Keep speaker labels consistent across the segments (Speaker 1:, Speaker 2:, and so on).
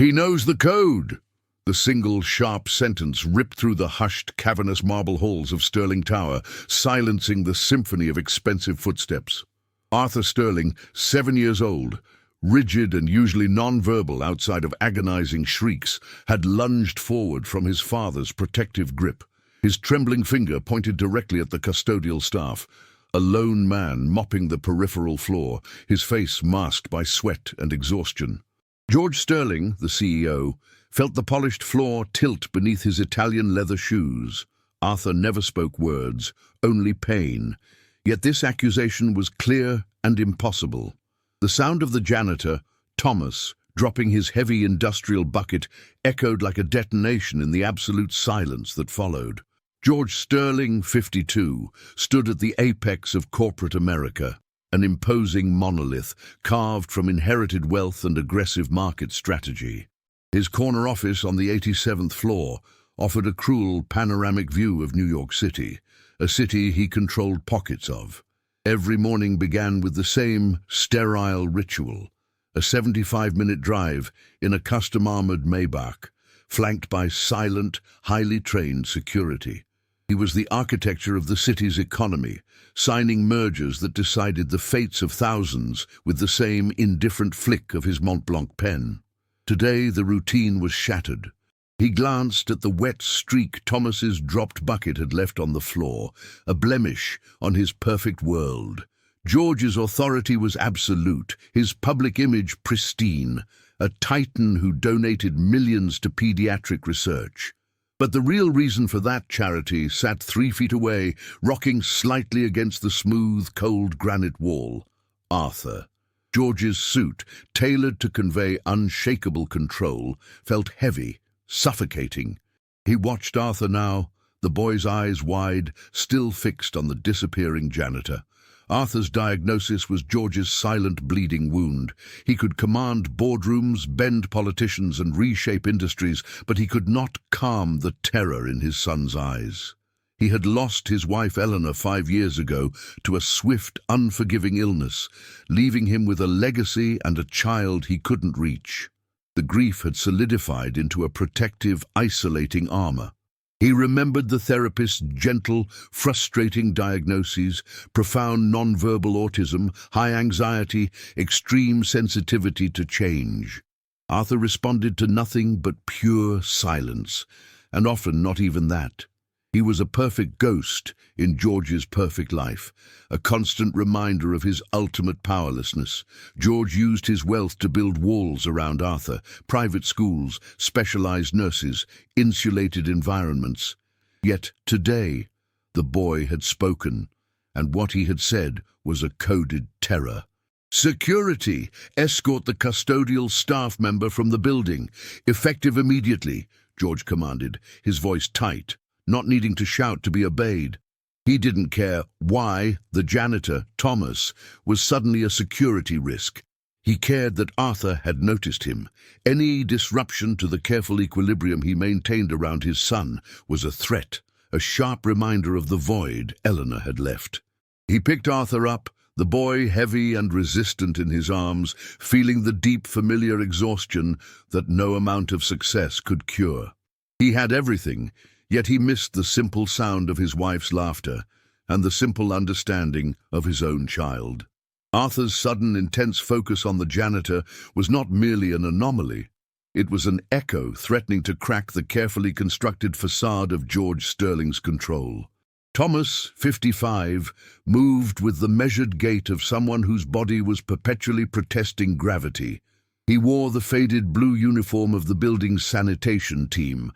Speaker 1: "He knows the code!" The single, sharp sentence ripped through the hushed, cavernous marble halls of Stirling Tower, silencing the symphony of expensive footsteps. Arthur Stirling, 7 years old, rigid and usually non-verbal outside of agonizing shrieks, had lunged forward from his father's protective grip. His trembling finger pointed directly at the custodial staff, a lone man mopping the peripheral floor, his face masked by sweat and exhaustion. George Stirling, the CEO, felt the polished floor tilt beneath his Italian leather shoes. Arthur never spoke words, only pain. Yet this accusation was clear and impossible. The sound of the janitor, Thomas, dropping his heavy industrial bucket, echoed like a detonation in the absolute silence that followed. George Stirling, 52, stood at the apex of corporate America, an imposing monolith carved from inherited wealth and aggressive market strategy. His corner office on the 87th floor offered a cruel panoramic view of New York City, a city he controlled pockets of. Every morning began with the same sterile ritual, a 75-minute drive in a custom-armored Maybach, flanked by silent, highly trained security. He was the architecture of the city's economy, signing mergers that decided the fates of thousands with the same indifferent flick of his Mont Blanc pen. Today the routine was shattered. He glanced at the wet streak Thomas's dropped bucket had left on the floor, a blemish on his perfect world. George's authority was absolute, his public image pristine, a titan who donated millions to pediatric research. But the real reason for that charity sat 3 feet away, rocking slightly against the smooth, cold granite wall. Arthur. George's suit, tailored to convey unshakable control, felt heavy, suffocating. He watched Arthur now, the boy's eyes wide, still fixed on the disappearing janitor. Arthur's diagnosis was George's silent bleeding wound. He could command boardrooms, bend politicians, and reshape industries, but he could not calm the terror in his son's eyes. He had lost his wife Eleanor 5 years ago to a swift, unforgiving illness, leaving him with a legacy and a child he couldn't reach. The grief had solidified into a protective, isolating armor. He remembered the therapist's gentle, frustrating diagnoses: profound nonverbal autism, high anxiety, extreme sensitivity to change. Arthur responded to nothing but pure silence, and often not even that. He was a perfect ghost in George's perfect life, a constant reminder of his ultimate powerlessness. George used his wealth to build walls around Arthur, private schools, specialized nurses, insulated environments. Yet today, the boy had spoken, and what he had said was a coded terror. "Security! Escort the custodial staff member from the building. Effective immediately," George commanded, his voice tight, not needing to shout to be obeyed. He didn't care why the janitor, Thomas, was suddenly a security risk. He cared that Arthur had noticed him. Any disruption to the careful equilibrium he maintained around his son was a threat, a sharp reminder of the void Eleanor had left. He picked Arthur up, the boy heavy and resistant in his arms, feeling the deep, familiar exhaustion that no amount of success could cure. He had everything, yet he missed the simple sound of his wife's laughter and the simple understanding of his own child. Arthur's sudden, intense focus on the janitor was not merely an anomaly. It was an echo threatening to crack the carefully constructed facade of George Stirling's control. Thomas, 55, moved with the measured gait of someone whose body was perpetually protesting gravity. He wore the faded blue uniform of the building's sanitation team,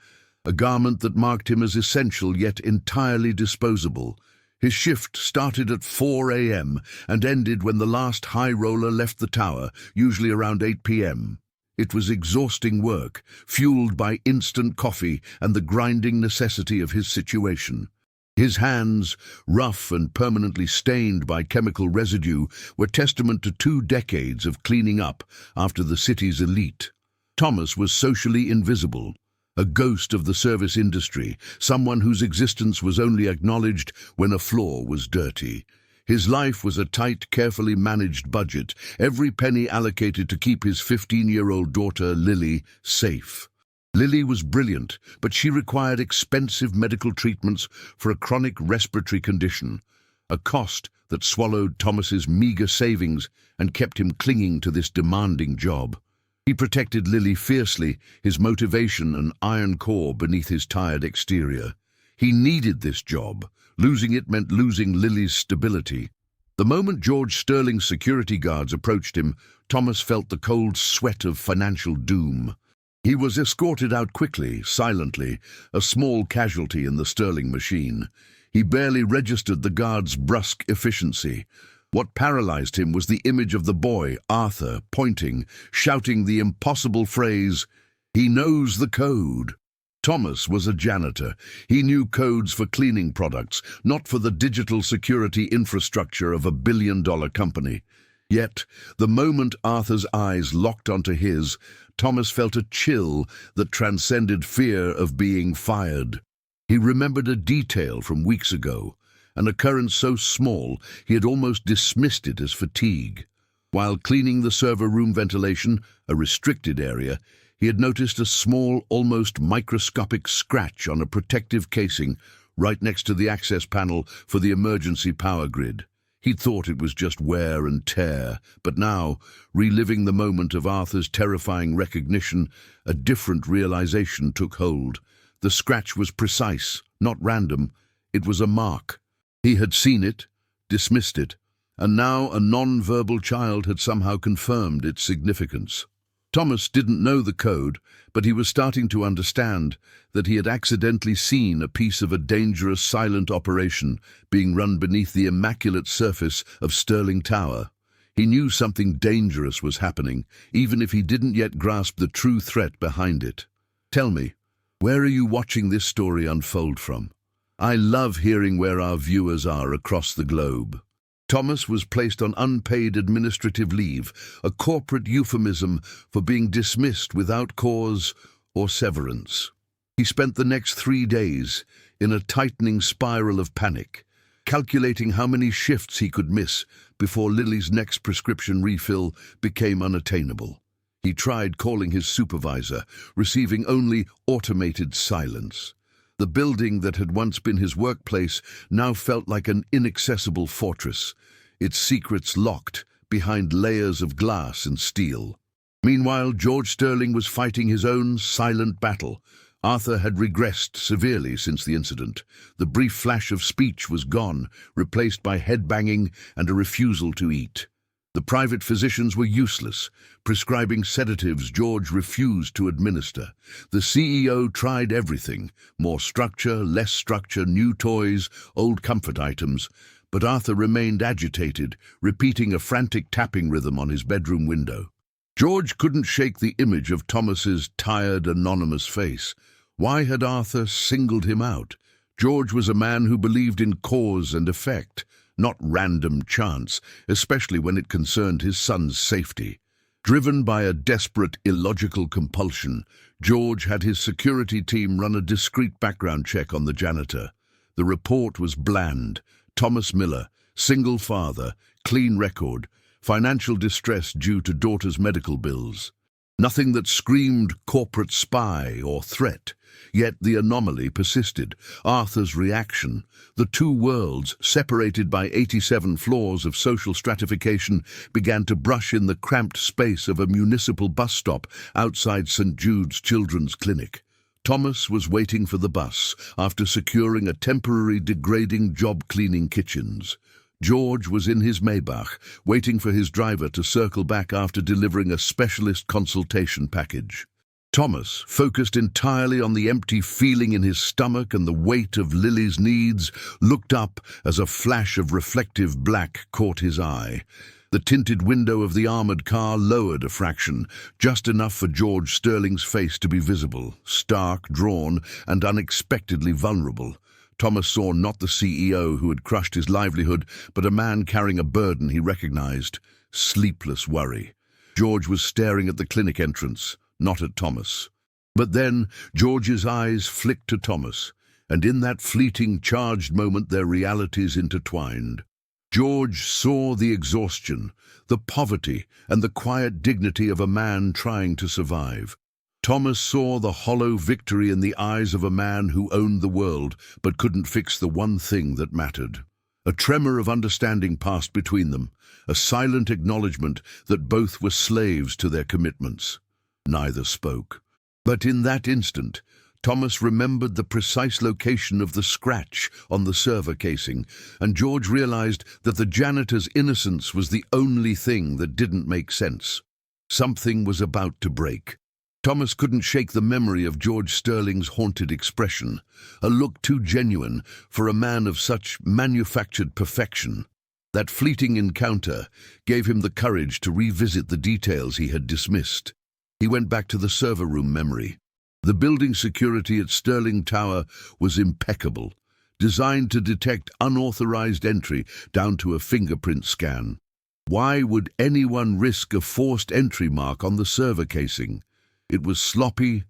Speaker 1: a garment that marked him as essential yet entirely disposable. His shift started at 4 a.m. and ended when the last high roller left the tower, usually around 8 p.m. It was exhausting work, fueled by instant coffee and the grinding necessity of his situation. His hands, rough and permanently stained by chemical residue, were testament to 2 decades of cleaning up after the city's elite. Thomas was socially invisible, a ghost of the service industry, someone whose existence was only acknowledged when a floor was dirty. His life was a tight, carefully managed budget, every penny allocated to keep his 15-year-old daughter, Lily, safe. Lily was brilliant, but she required expensive medical treatments for a chronic respiratory condition, a cost that swallowed Thomas's meager savings and kept him clinging to this demanding job. He protected Lily fiercely, his motivation an iron core beneath his tired exterior. He needed this job. Losing it meant losing Lily's stability. The moment George Sterling's security guards approached him, Thomas felt the cold sweat of financial doom. He was escorted out quickly, silently, a small casualty in the Sterling machine. He barely registered the guards' brusque efficiency. What paralyzed him was the image of the boy, Arthur, pointing, shouting the impossible phrase, "He knows the code." Thomas was a janitor. He knew codes for cleaning products, not for the digital security infrastructure of a billion-dollar company. Yet, the moment Arthur's eyes locked onto his, Thomas felt a chill that transcended fear of being fired. He remembered a detail from weeks ago, an occurrence so small he had almost dismissed it as fatigue. While cleaning the server room ventilation, a restricted area, he had noticed a small, almost microscopic scratch on a protective casing right next to the access panel for the emergency power grid. He'd thought it was just wear and tear, but now, reliving the moment of Arthur's terrifying recognition, a different realization took hold. The scratch was precise, not random. It was a mark. He had seen it, dismissed it, and now a non-verbal child had somehow confirmed its significance. Thomas didn't know the code, but he was starting to understand that he had accidentally seen a piece of a dangerous silent operation being run beneath the immaculate surface of Sterling Tower. He knew something dangerous was happening, even if he didn't yet grasp the true threat behind it. Tell me, where are you watching this story unfold from? I love hearing where our viewers are across the globe. Thomas was placed on unpaid administrative leave, a corporate euphemism for being dismissed without cause or severance. He spent the next 3 days in a tightening spiral of panic, calculating how many shifts he could miss before Lily's next prescription refill became unattainable. He tried calling his supervisor, receiving only automated silence. The building that had once been his workplace now felt like an inaccessible fortress, its secrets locked behind layers of glass and steel. Meanwhile, George Sterling was fighting his own silent battle. Arthur had regressed severely since the incident. The brief flash of speech was gone, replaced by head-banging and a refusal to eat. The private physicians were useless, prescribing sedatives George refused to administer. The CEO tried everything, more structure, less structure, new toys, old comfort items, but Arthur remained agitated, repeating a frantic tapping rhythm on his bedroom window. George couldn't shake the image of Thomas's tired, anonymous face. Why had Arthur singled him out? George was a man who believed in cause and effect, not random chance, especially when it concerned his son's safety. Driven by a desperate, illogical compulsion, George had his security team run a discreet background check on the janitor. The report was bland. Thomas Miller, single father, clean record, financial distress due to daughter's medical bills. Nothing that screamed corporate spy or threat. Yet the anomaly persisted. Arthur's reaction, the two worlds, separated by 87 floors of social stratification, began to brush in the cramped space of a municipal bus stop outside St. Jude's Children's Clinic. Thomas was waiting for the bus after securing a temporary degrading job cleaning kitchens. George was in his Maybach, waiting for his driver to circle back after delivering a specialist consultation package. Thomas, focused entirely on the empty feeling in his stomach and the weight of Lily's needs, looked up as a flash of reflective black caught his eye. The tinted window of the armored car lowered a fraction, just enough for George Sterling's face to be visible, stark, drawn, and unexpectedly vulnerable. Thomas saw not the CEO who had crushed his livelihood, but a man carrying a burden he recognized: sleepless worry. George was staring at the clinic entrance, not at Thomas. But then George's eyes flicked to Thomas, and in that fleeting, charged moment their realities intertwined. George saw the exhaustion, the poverty, and the quiet dignity of a man trying to survive. Thomas saw the hollow victory in the eyes of a man who owned the world but couldn't fix the one thing that mattered. A tremor of understanding passed between them, a silent acknowledgement that both were slaves to their commitments. Neither spoke. But in that instant, Thomas remembered the precise location of the scratch on the server casing, and George realized that the janitor's innocence was the only thing that didn't make sense. Something was about to break. Thomas couldn't shake the memory of George Sterling's haunted expression, a look too genuine for a man of such manufactured perfection. That fleeting encounter gave him the courage to revisit the details he had dismissed. He went back to the server room memory. The building security at Sterling Tower was impeccable, designed to detect unauthorized entry down to a fingerprint scan. Why would anyone risk a forced entry mark on the server casing? It was sloppy,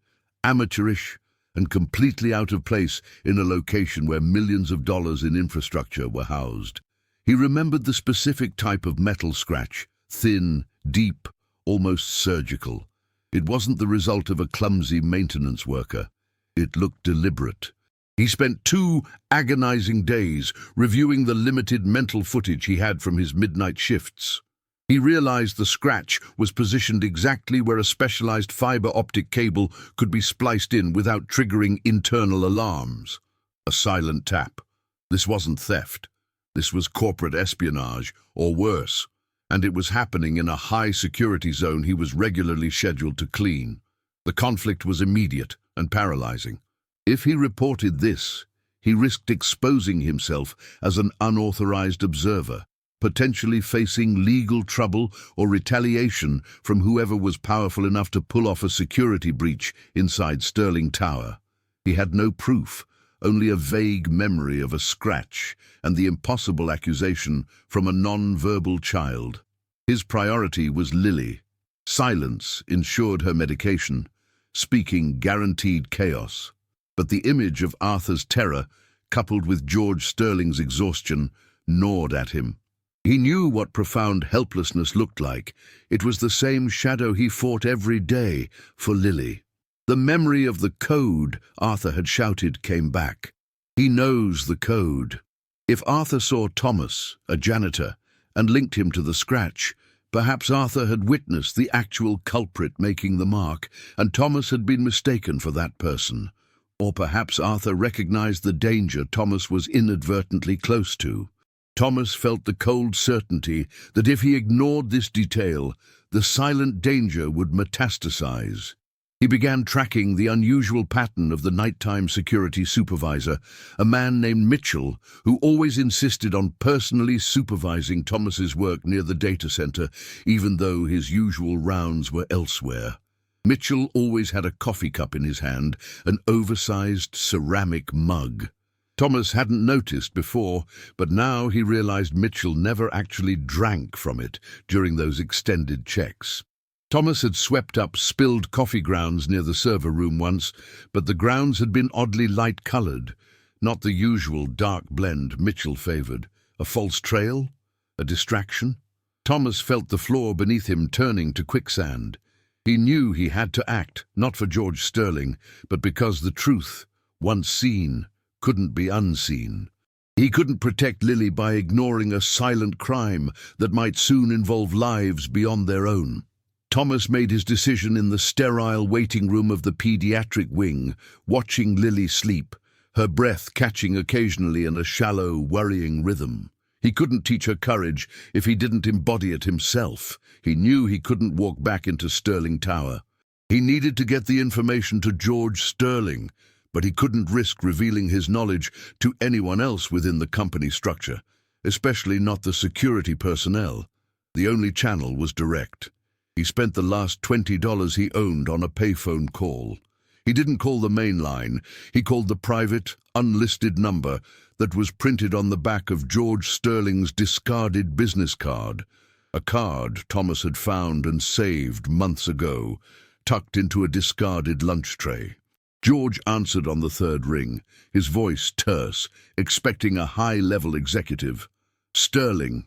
Speaker 1: amateurish, and completely out of place in a location where millions of dollars in infrastructure were housed. He remembered the specific type of metal scratch, thin, deep, almost surgical. It wasn't the result of a clumsy maintenance worker. It looked deliberate. He spent 2 agonizing days reviewing the limited mental footage he had from his midnight shifts. He realized the scratch was positioned exactly where a specialized fiber optic cable could be spliced in without triggering internal alarms. A silent tap. This wasn't theft. This was corporate espionage, or worse, and it was happening in a high-security zone he was regularly scheduled to clean. The conflict was immediate and paralyzing. If he reported this, he risked exposing himself as an unauthorized observer, potentially facing legal trouble or retaliation from whoever was powerful enough to pull off a security breach inside Sterling Tower. He had no proof, only a vague memory of a scratch and the impossible accusation from a non-verbal child. His priority was Lily. Silence ensured her medication. Speaking guaranteed chaos. But the image of Arthur's terror, coupled with George Sterling's exhaustion, gnawed at him. He knew what profound helplessness looked like. It was the same shadow he fought every day for Lily. The memory of the code Arthur had shouted came back. He knows the code. If Arthur saw Thomas, a janitor, and linked him to the scratch, perhaps Arthur had witnessed the actual culprit making the mark, and Thomas had been mistaken for that person. Or perhaps Arthur recognized the danger Thomas was inadvertently close to. Thomas felt the cold certainty that if he ignored this detail, the silent danger would metastasize. He began tracking the unusual pattern of the nighttime security supervisor, a man named Mitchell, who always insisted on personally supervising Thomas's work near the data center, even though his usual rounds were elsewhere. Mitchell always had a coffee cup in his hand, an oversized ceramic mug. Thomas hadn't noticed before, but now he realized Mitchell never actually drank from it during those extended checks. Thomas had swept up spilled coffee grounds near the server room once, but the grounds had been oddly light-colored, not the usual dark blend Mitchell favored. A false trail? A distraction? Thomas felt the floor beneath him turning to quicksand. He knew he had to act, not for George Sterling, but because the truth, once seen, couldn't be unseen. He couldn't protect Lily by ignoring a silent crime that might soon involve lives beyond their own. Thomas made his decision in the sterile waiting room of the pediatric wing, watching Lily sleep, her breath catching occasionally in a shallow, worrying rhythm. He couldn't teach her courage if he didn't embody it himself. He knew he couldn't walk back into Sterling Tower. He needed to get the information to George Sterling, but he couldn't risk revealing his knowledge to anyone else within the company structure, especially not the security personnel. The only channel was direct. He spent the last $20 he owned on a payphone call. He didn't call the main line. He called the private, unlisted number that was printed on the back of George Sterling's discarded business card, a card Thomas had found and saved months ago, tucked into a discarded lunch tray. George answered on the third ring, his voice terse, expecting a high-level executive. Sterling.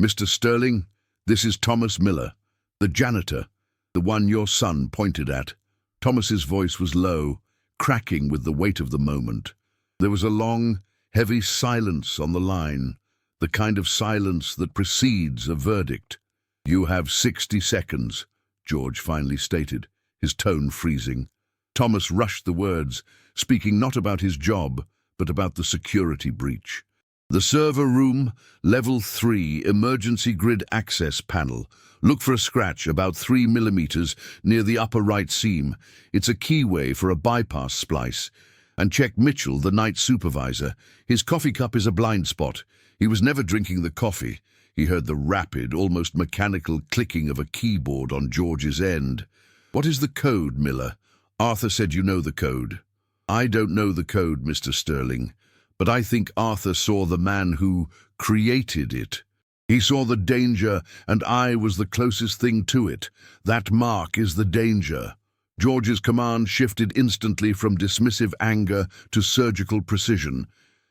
Speaker 1: Mr. Sterling, this is Thomas Miller, the janitor, the one your son pointed at. Thomas's voice was low, cracking with the weight of the moment. There was a long, heavy silence on the line, the kind of silence that precedes a verdict. "You have 60 seconds, George finally stated, his tone freezing. Thomas rushed the words, speaking not about his job, but about the security breach. "The server room, level 3, emergency grid access panel. Look for a scratch about 3 millimeters near the upper right seam. It's a keyway for a bypass splice. And check Mitchell, the night supervisor. His coffee cup is a blind spot. He was never drinking the coffee." He heard the rapid, almost mechanical clicking of a keyboard on George's end. "What is the code, Miller? Arthur said you know the code." "I don't know the code, Mr. Sterling, but I think Arthur saw the man who created it. He saw the danger, and I was the closest thing to it. That mark is the danger." George's command shifted instantly from dismissive anger to surgical precision.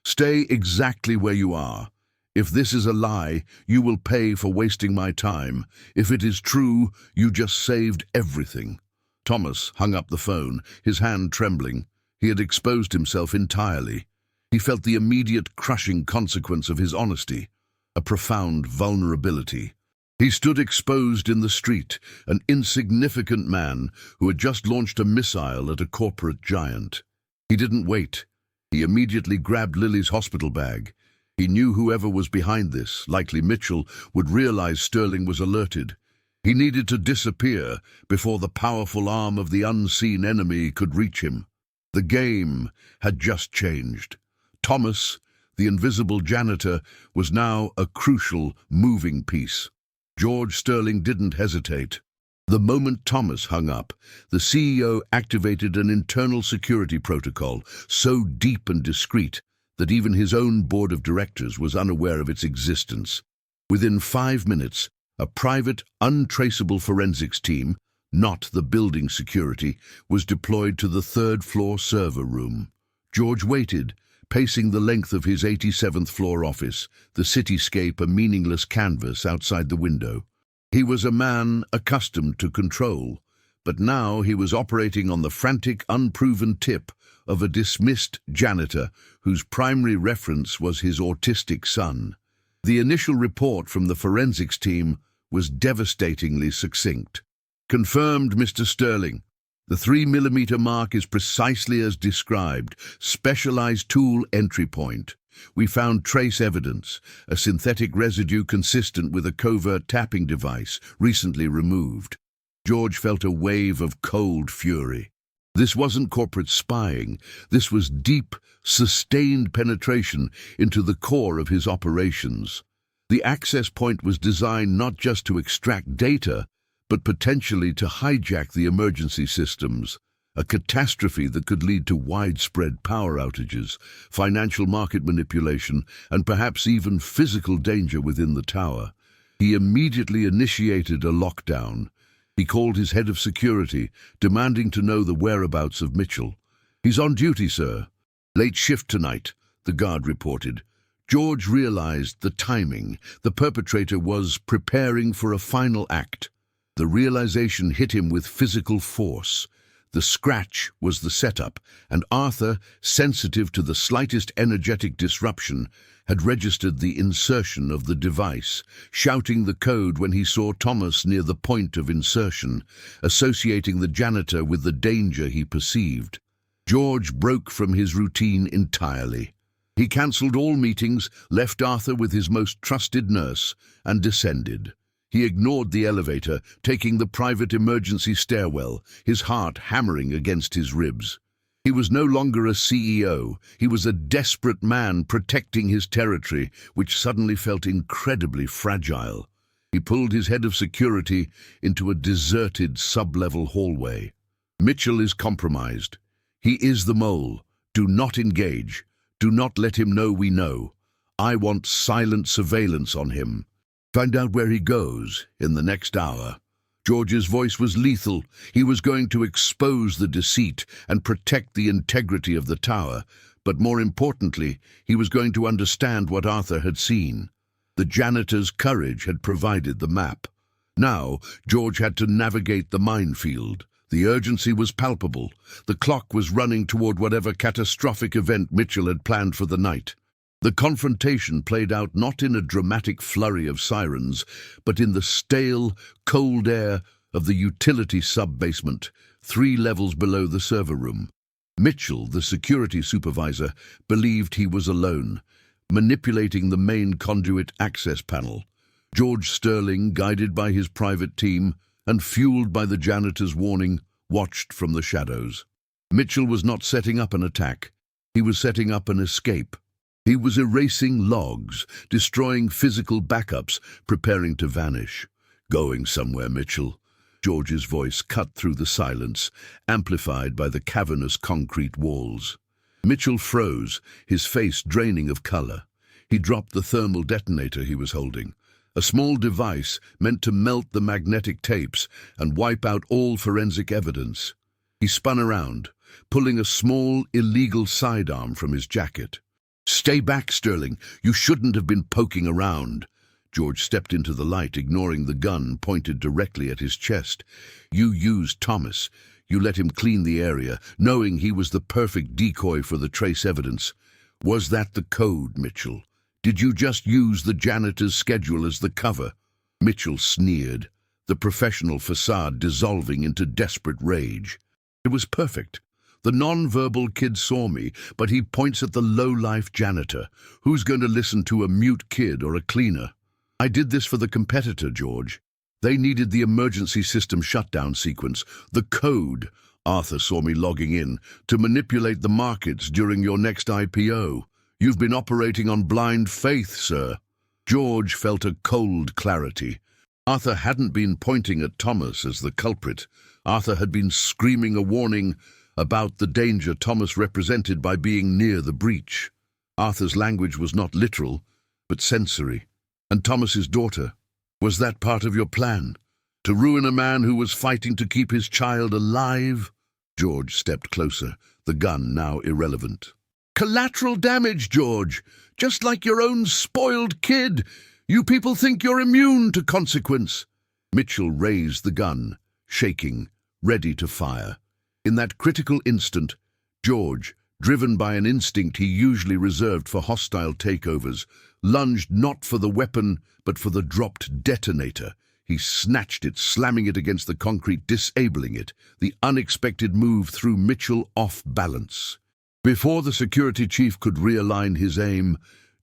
Speaker 1: "Stay exactly where you are. If this is a lie, you will pay for wasting my time. If it is true, you just saved everything." Thomas hung up the phone, his hand trembling. He had exposed himself entirely. He felt the immediate crushing consequence of his honesty, a profound vulnerability. He stood exposed in the street, an insignificant man who had just launched a missile at a corporate giant. He didn't wait. He immediately grabbed Lily's hospital bag. He knew whoever was behind this, likely Mitchell, would realize Sterling was alerted. He needed to disappear before the powerful arm of the unseen enemy could reach him. The game had just changed. Thomas, the invisible janitor, was now a crucial, moving piece. George Sterling didn't hesitate. The moment Thomas hung up, the CEO activated an internal security protocol so deep and discreet that even his own board of directors was unaware of its existence. Within 5 minutes, a private, untraceable forensics team, not the building security, was deployed to the third-floor server room. George waited, pacing the length of his 87th floor office, the cityscape a meaningless canvas outside the window. He was a man accustomed to control, but now he was operating on the frantic, unproven tip of a dismissed janitor whose primary reference was his autistic son. The initial report from the forensics team was devastatingly succinct. "Confirmed, Mr. Sterling. The 3 millimeter mark is precisely as described. Specialized tool entry point. We found trace evidence, a synthetic residue consistent with a covert tapping device, recently removed." George felt a wave of cold fury. This wasn't corporate spying. This was deep, sustained penetration into the core of his operations. The access point was designed not just to extract data, but potentially to hijack the emergency systems, a catastrophe that could lead to widespread power outages, financial market manipulation, and perhaps even physical danger within the tower. He immediately initiated a lockdown. He called his head of security, demanding to know the whereabouts of Mitchell. "He's on duty, sir." "Late shift tonight," the guard reported. George realized the timing. The perpetrator was preparing for a final act. The realization hit him with physical force. The scratch was the setup, and Arthur, sensitive to the slightest energetic disruption, had registered the insertion of the device, shouting the code when he saw Thomas near the point of insertion, associating the janitor with the danger he perceived. George broke from his routine entirely. He cancelled all meetings, left Arthur with his most trusted nurse, and descended. He ignored the elevator, taking the private emergency stairwell, his heart hammering against his ribs. He was no longer a CEO. He was a desperate man protecting his territory, which suddenly felt incredibly fragile. He pulled his head of security into a deserted sub-level hallway. "Mitchell is compromised. He is the mole. Do not engage. Do not let him know we know. I want silent surveillance on him. Find out where he goes in the next hour." George's voice was lethal. He was going to expose the deceit and protect the integrity of the tower, but more importantly, he was going to understand what Arthur had seen. The janitor's courage had provided the map. Now, George had to navigate the minefield. The urgency was palpable. The clock was running toward whatever catastrophic event Mitchell had planned for the night. The confrontation played out not in a dramatic flurry of sirens, but in the stale, cold air of the utility sub-basement, 3 levels below the server room. Mitchell, the security supervisor, believed he was alone, manipulating the main conduit access panel. George Sterling, guided by his private team and fueled by the janitor's warning, watched from the shadows. Mitchell was not setting up an attack. He was setting up an escape. He was erasing logs, destroying physical backups, preparing to vanish. "Going somewhere, Mitchell." George's voice cut through the silence, amplified by the cavernous concrete walls. Mitchell froze, his face draining of color. He dropped the thermal detonator he was holding, a small device meant to melt the magnetic tapes and wipe out all forensic evidence. He spun around, pulling a small, illegal sidearm from his jacket. "Stay back, Sterling. You shouldn't have been poking around." George stepped into the light, ignoring the gun pointed directly at his chest. "You used Thomas. You let him clean the area, knowing he was the perfect decoy for the trace evidence. Was that the code, Mitchell? Did you just use the janitor's schedule as the cover?" Mitchell sneered, the professional facade dissolving into desperate rage. "It was perfect. The non-verbal kid saw me, but he points at the low-life janitor. Who's going to listen to a mute kid or a cleaner? I did this for the competitor, George. They needed the emergency system shutdown sequence, the code. Arthur saw me logging in to manipulate the markets during your next IPO. You've been operating on blind faith, sir." George felt a cold clarity. Arthur hadn't been pointing at Thomas as the culprit. Arthur had been screaming a warning about the danger Thomas represented by being near the breach. Arthur's language was not literal, but sensory. And Thomas's daughter, was that part of your plan? To ruin a man who was fighting to keep his child alive? George stepped closer, the gun now irrelevant. "Collateral damage, George, just like your own spoiled kid. You people think you're immune to consequence." Mitchell raised the gun, shaking, ready to fire. In that critical instant, George, driven by an instinct he usually reserved for hostile takeovers, lunged not for the weapon, but for the dropped detonator. He snatched it, slamming it against the concrete, disabling it. The unexpected move threw Mitchell off balance. Before the security chief could realign his aim,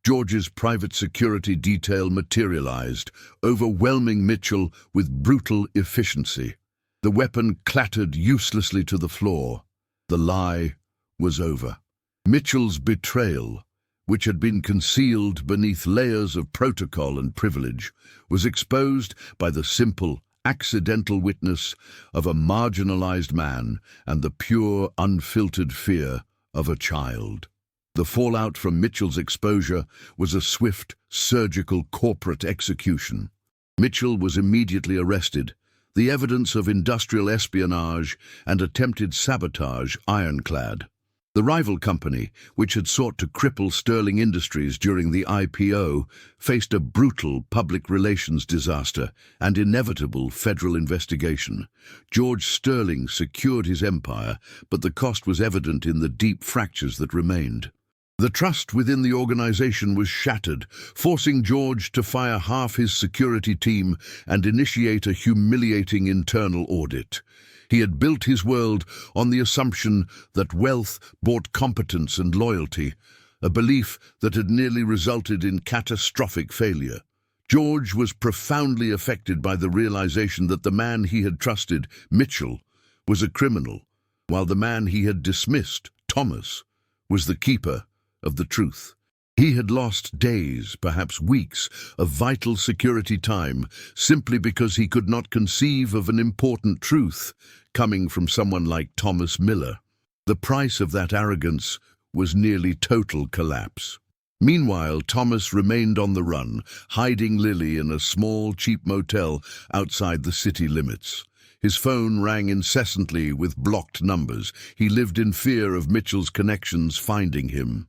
Speaker 1: George's private security detail materialized, overwhelming Mitchell with brutal efficiency. The weapon clattered uselessly to the floor. The lie was over. Mitchell's betrayal, which had been concealed beneath layers of protocol and privilege, was exposed by the simple, accidental witness of a marginalized man and the pure, unfiltered fear of a child. The fallout from Mitchell's exposure was a swift, surgical corporate execution. Mitchell was immediately arrested, the evidence of industrial espionage and attempted sabotage ironclad. The rival company, which had sought to cripple Sterling Industries during the IPO, faced a brutal public relations disaster and inevitable federal investigation. George Sterling secured his empire, but the cost was evident in the deep fractures that remained. The trust within the organization was shattered, forcing George to fire half his security team and initiate a humiliating internal audit. He had built his world on the assumption that wealth bought competence and loyalty, a belief that had nearly resulted in catastrophic failure. George was profoundly affected by the realization that the man he had trusted, Mitchell, was a criminal, while the man he had dismissed, Thomas, was the keeper of the truth. He had lost days, perhaps weeks, of vital security time simply because he could not conceive of an important truth coming from someone like Thomas Miller. The price of that arrogance was nearly total collapse. Meanwhile, Thomas remained on the run, hiding Lily in a small, cheap motel outside the city limits. His phone rang incessantly with blocked numbers. He lived in fear of Mitchell's connections finding him.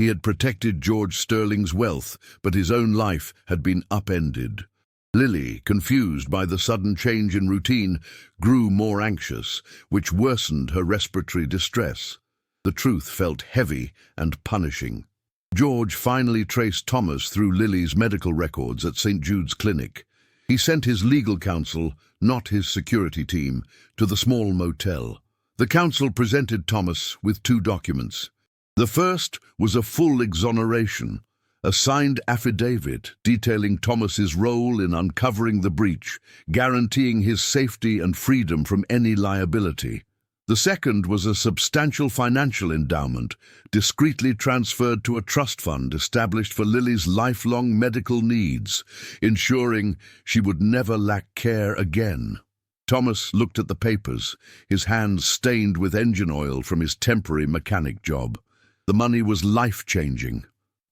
Speaker 1: He had protected George Sterling's wealth, but his own life had been upended. Lily, confused by the sudden change in routine, grew more anxious, which worsened her respiratory distress. The truth felt heavy and punishing. George finally traced Thomas through Lily's medical records at St. Jude's Clinic. He sent his legal counsel, not his security team, to the small motel. The counsel presented Thomas with 2 documents. The first was a full exoneration, a signed affidavit detailing Thomas's role in uncovering the breach, guaranteeing his safety and freedom from any liability. The second was a substantial financial endowment, discreetly transferred to a trust fund established for Lily's lifelong medical needs, ensuring she would never lack care again. Thomas looked at the papers, his hands stained with engine oil from his temporary mechanic job. The money was life-changing,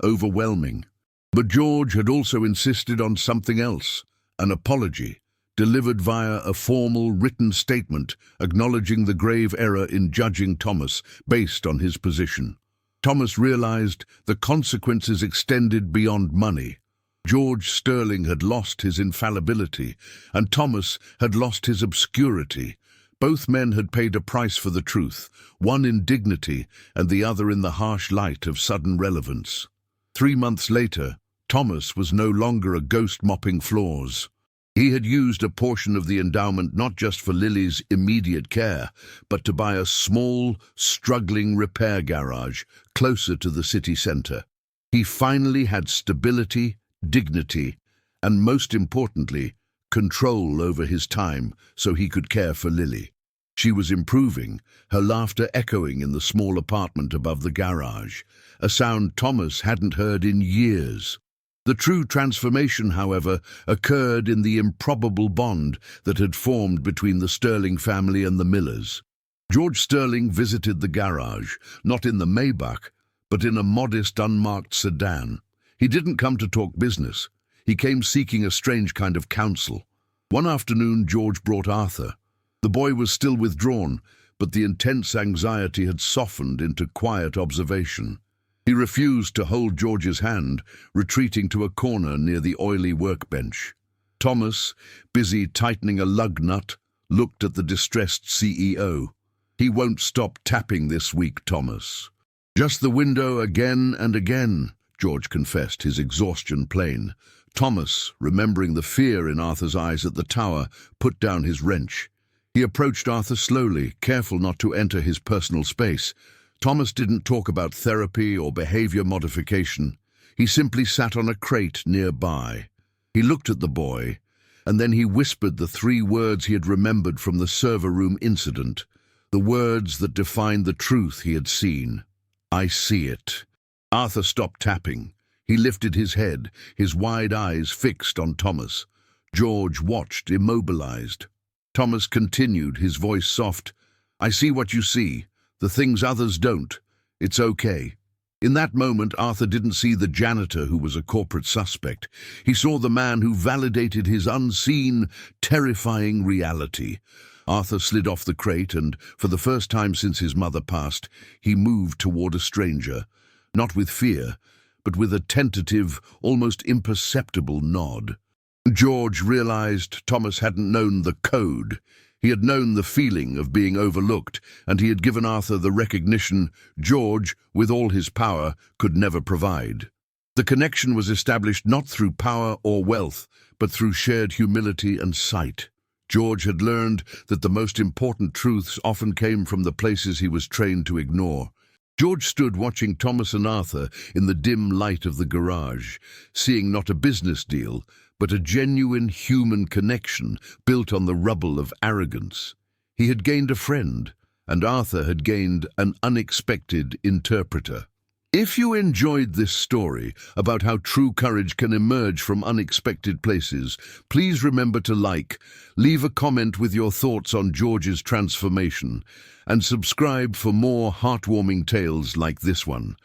Speaker 1: overwhelming. But George had also insisted on something else, an apology, delivered via a formal written statement acknowledging the grave error in judging Thomas based on his position. Thomas realized the consequences extended beyond money. George Sterling had lost his infallibility, and Thomas had lost his obscurity. Both men had paid a price for the truth, one in dignity and the other in the harsh light of sudden relevance. 3 months later, Thomas was no longer a ghost mopping floors. He had used a portion of the endowment not just for Lily's immediate care, but to buy a small, struggling repair garage closer to the city centre. He finally had stability, dignity, and most importantly, control over his time so he could care for Lily. She was improving, her laughter echoing in the small apartment above the garage, a sound Thomas hadn't heard in years. The true transformation, however, occurred in the improbable bond that had formed between the Sterling family and the Millers. George Sterling visited the garage, not in the Maybach, but in a modest, unmarked sedan. He didn't come to talk business. He came seeking a strange kind of counsel. One afternoon, George brought Arthur. The boy was still withdrawn, but the intense anxiety had softened into quiet observation. He refused to hold George's hand, retreating to a corner near the oily workbench. Thomas, busy tightening a lug nut, looked at the distressed CEO. "He won't stop tapping this week, Thomas." "Just the window again and again," George confessed, his exhaustion plain. Thomas, remembering the fear in Arthur's eyes at the tower, put down his wrench. He approached Arthur slowly, careful not to enter his personal space. Thomas didn't talk about therapy or behavior modification. He simply sat on a crate nearby. He looked at the boy, and then he whispered the 3 words he had remembered from the server room incident, the words that defined the truth he had seen. "I see it." Arthur stopped tapping. He lifted his head, his wide eyes fixed on Thomas. George watched, immobilized. Thomas continued, his voice soft. "I see what you see. The things others don't. It's okay." In that moment, Arthur didn't see the janitor who was a corporate suspect. He saw the man who validated his unseen, terrifying reality. Arthur slid off the crate and, for the first time since his mother passed, he moved toward a stranger, not with fear, but with a tentative, almost imperceptible nod. George realized Thomas hadn't known the code. He had known the feeling of being overlooked, and he had given Arthur the recognition George, with all his power, could never provide. The connection was established not through power or wealth, but through shared humility and sight. George had learned that the most important truths often came from the places he was trained to ignore. George stood watching Thomas and Arthur in the dim light of the garage, seeing not a business deal, but a genuine human connection built on the rubble of arrogance. He had gained a friend, and Arthur had gained an unexpected interpreter. If you enjoyed this story about how true courage can emerge from unexpected places, please remember to leave a comment with your thoughts on George's transformation, and subscribe for more heartwarming tales like this one.